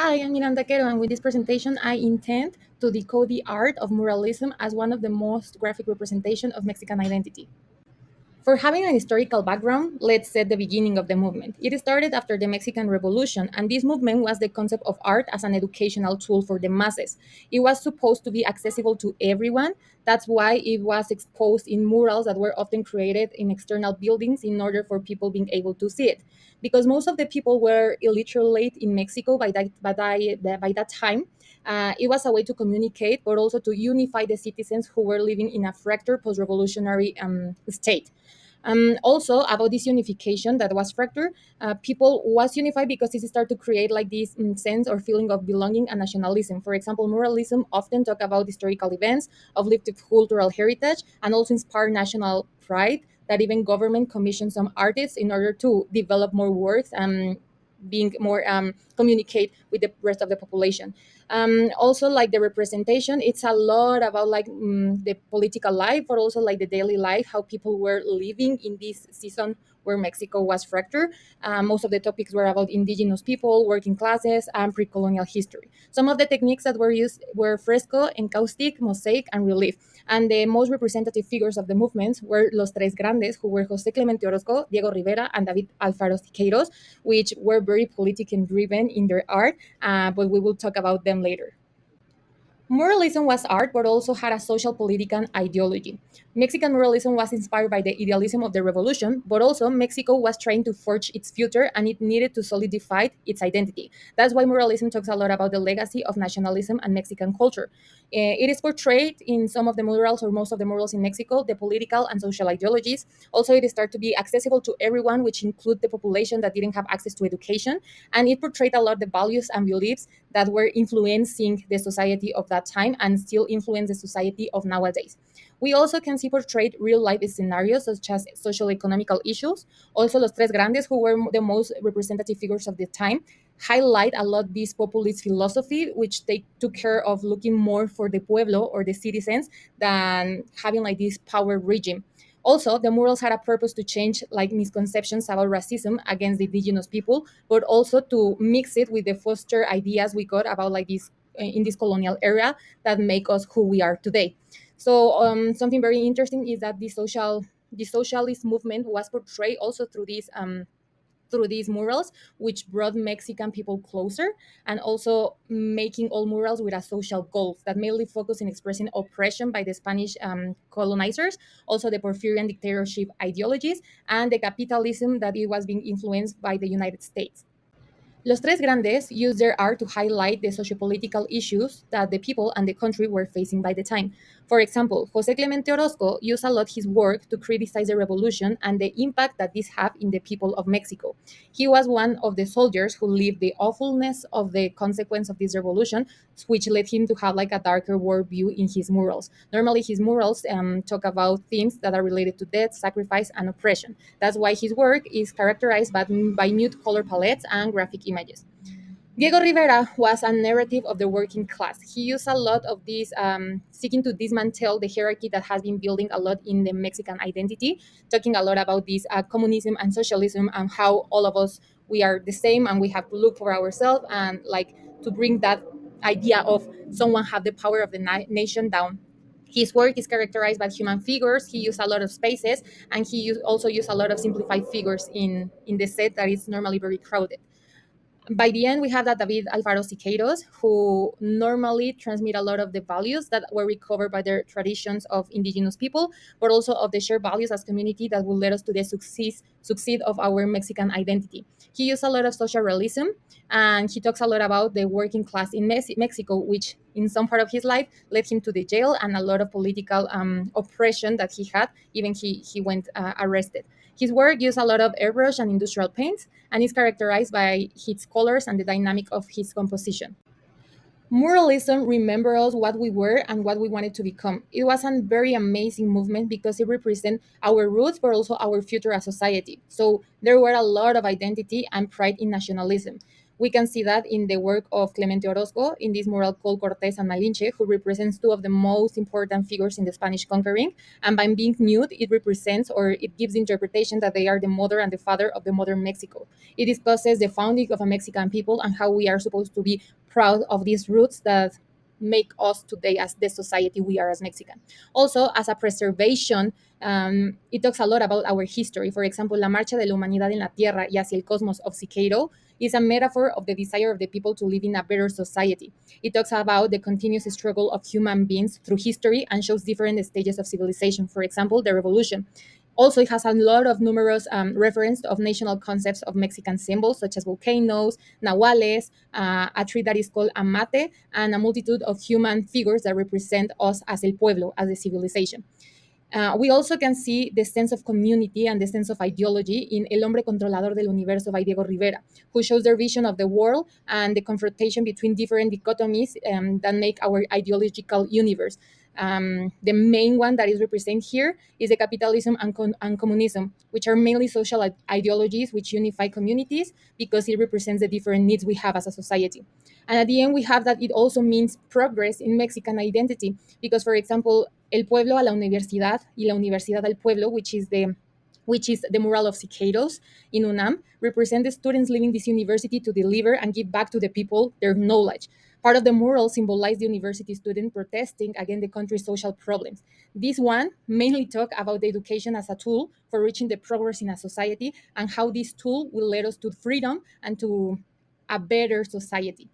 Hi, I'm Miranda Quero, and with this presentation, I intend to decode the art of muralism as one of the most graphic representation of Mexican identity. For having an historical background, let's set the beginning of the movement. It started after the Mexican Revolution, and this movement was the concept of art as an educational tool for the masses. It was supposed to be accessible to everyone. That's why it was exposed in murals that were often created in external buildings in order for people being able to see it. Because most of the people were illiterate in Mexico by that time, it was a way to communicate, but also to unify the citizens who were living in a fractured post-revolutionary state. Also about this unification that was fractured, people was unified because it started to create like this sense or feeling of belonging and nationalism. For example, muralism often talk about historical events, uplifted cultural heritage, and also inspire national pride. That even government commissioned some artists in order to develop more works and being more communicate with the rest of the population. Also like the representation, it's a lot about like the political life, but also like the daily life, how people were living in this season where Mexico was fractured. Most of the topics were about indigenous people, working classes, and pre-colonial history. Some of the techniques that were used were fresco, encaustic, mosaic, and relief. And the most representative figures of the movements were Los Tres Grandes, who were José Clemente Orozco, Diego Rivera, and David Alfaro Siqueiros, which were very politically driven in their art, but we will talk about them later. Muralism was art, but also had a social political ideology. Mexican muralism was inspired by the idealism of the revolution, but also Mexico was trying to forge its future and it needed to solidify its identity. That's why muralism talks a lot about the legacy of nationalism and Mexican culture. It is portrayed in some of the murals or most of the murals in Mexico, the political and social ideologies. Also, it started to be accessible to everyone, which include the population that didn't have access to education. And it portrayed a lot the values and beliefs that were influencing the society of that time and still influence the society of nowadays. We also can see portrayed real life scenarios such as social economical issues. Also, Los Tres Grandes, who were the most representative figures of the time, highlight a lot this populist philosophy, which they took care of looking more for the pueblo or the citizens than having like this power regime. Also, the murals had a purpose to change like misconceptions about racism against the indigenous people, but also to mix it with the foster ideas we got about like this in this colonial era that make us who we are today. So something very interesting is that the socialist movement was portrayed also through these murals, which brought Mexican people closer, and also making all murals with a social goal that mainly focus in expressing oppression by the Spanish colonizers, also the Porfirian dictatorship ideologies, and the capitalism that it was being influenced by the United States. Los Tres Grandes used their art to highlight the sociopolitical issues that the people and the country were facing by the time. For example, José Clemente Orozco used a lot his work to criticize the revolution and the impact that this had in the people of Mexico. He was one of the soldiers who lived the awfulness of the consequence of this revolution, which led him to have like a darker worldview in his murals. Normally, his murals talk about themes that are related to death, sacrifice, and oppression. That's why his work is characterized by mute color palettes and graphic images. Diego Rivera was a narrative of the working class. He used a lot of this, seeking to dismantle the hierarchy that has been building a lot in the Mexican identity, talking a lot about this communism and socialism and how all of us we are the same and we have to look for ourselves and like to bring that idea of someone have the power of the nation down. His work is characterized by human figures. He used a lot of spaces, and also used a lot of simplified figures in the set that is normally very crowded. By the end, we have that David Alfaro Siqueiros, who normally transmit a lot of the values that were recovered by the traditions of indigenous people, but also of the shared values as community that will lead us to the succeed of our Mexican identity. He used a lot of social realism, and he talks a lot about the working class in Mexico, which in some part of his life led him to the jail and a lot of political oppression that he had. Even he went arrested. His work used a lot of airbrush and industrial paints, and is characterized by its colors and the dynamic of his composition. Muralism remembers us what we were and what we wanted to become. It was a very amazing movement because it represents our roots, but also our future as society. So there were a lot of identity and pride in nationalism. We can see that in the work of Clemente Orozco in this mural called Cortés and Malinche, who represents two of the most important figures in the Spanish conquering. And by being nude, it represents or it gives the interpretation that they are the mother and the father of the modern Mexico. It discusses the founding of a Mexican people and how we are supposed to be proud of these roots that make us today as the society we are as Mexican. Also, as a preservation, it talks a lot about our history. For example, La Marcha de la Humanidad en la Tierra y hacia el Cosmos of Siqueiro is a metaphor of the desire of the people to live in a better society. It talks about the continuous struggle of human beings through history and shows different stages of civilization. For example, the revolution. Also, it has a lot of numerous reference of national concepts of Mexican symbols, such as volcanoes, nahuales, a tree that is called amate, and a multitude of human figures that represent us as el pueblo, as a civilization. We also can see the sense of community and the sense of ideology in El Hombre Controlador del Universo by Diego Rivera, who shows their vision of the world and the confrontation between different dichotomies that make our ideological universe. The main one that is represented here is the capitalism and communism, which are mainly social ideologies which unify communities because it represents the different needs we have as a society. And at the end, we have that it also means progress in Mexican identity because, for example, El Pueblo a la Universidad y la Universidad al Pueblo, which is the mural of Siqueiros in UNAM, represent the students leaving this university to deliver and give back to the people their knowledge. Part of the mural symbolized the university student protesting against the country's social problems. This one mainly talk about the education as a tool for reaching the progress in a society and how this tool will lead us to freedom and to a better society.